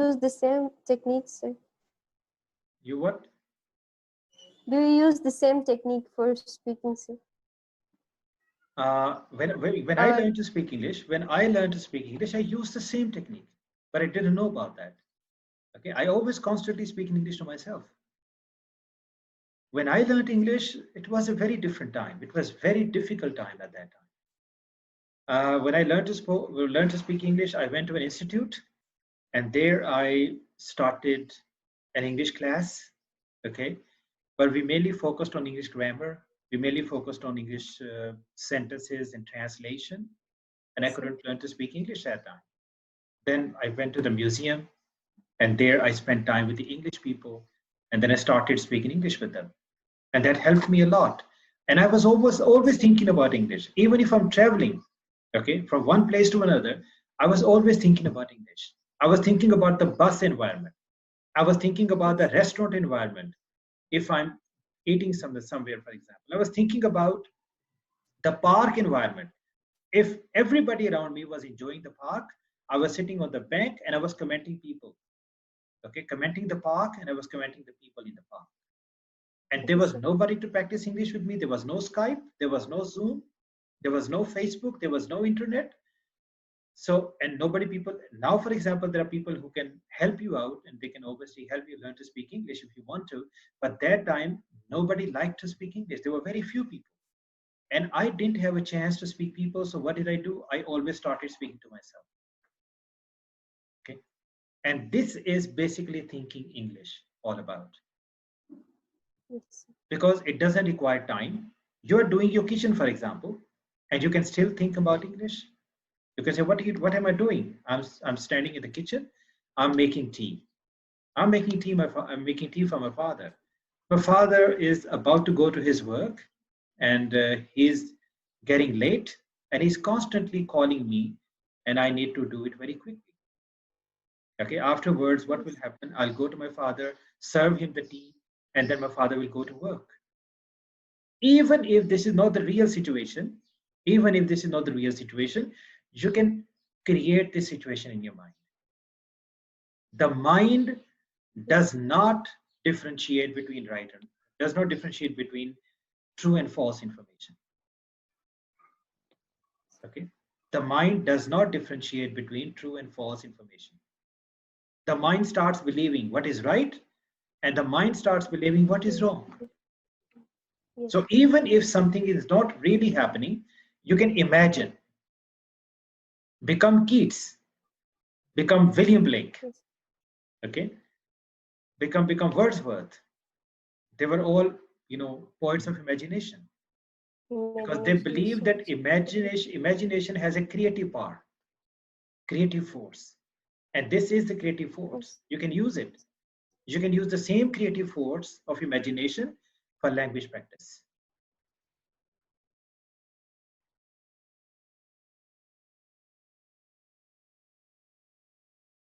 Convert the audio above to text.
use the same techniques, sir? You what? Do you use the same technique for speaking, sir? When I learned to speak English, I used the same technique, but I didn't know about that. Okay, I always constantly speak in English to myself. When I learned English, it was a very different time. It was very difficult time at that time. When I learned to speak English, I went to an institute, and there I started an English class. Okay, but we mainly focused on English grammar. We mainly focused on English sentences and translation, and I couldn't learn to speak English at that time. Then I went to the museum, and there I spent time with the English people, and then I started speaking English with them, and that helped me a lot. And I was always thinking about English, even if I'm traveling, okay, from one place to another. I was always thinking about English. I was thinking about the bus environment. I was thinking about the restaurant environment. If I'm eating somewhere, for example, I was thinking about the park environment. If everybody around me was enjoying the park, I was sitting on the bank and I was commenting people. Okay, commenting the park, and I was commenting the people in the park. And there was nobody to practice English with me. There was no Skype, there was no Zoom, there was no Facebook, there was no internet. So, and people now, for example, there are people who can help you out, and they can obviously help you learn to speak English if you want to. But that time, nobody liked to speak English. There were very few people. And I didn't have a chance to speak people. So what did I do? I always started speaking to myself. Okay. And this is basically thinking English all about. Because it doesn't require time. You're doing your kitchen, for example, and you can still think about English. You can say, what am I doing? I'm standing in the kitchen. I'm making tea. I'm making tea for my father. My father is about to go to his work, and he's getting late, and he's constantly calling me, and I need to do it very quickly. Okay, afterwards, what will happen? I'll go to my father, serve him the tea, and then my father will go to work. Even if this is not the real situation, you can create this situation in your mind. The mind does not differentiate between true and false information. Okay, the mind does not differentiate between true and false information. The mind starts believing what is right, and the mind starts believing what is wrong. So even if something is not really happening, you can imagine. Become Keats, become William Blake, okay, become Wordsworth. They were all, poets of imagination, because they believe that imagination has a creative power, creative force, and this is the creative force. You can use it. You can use the same creative force of imagination for language practice.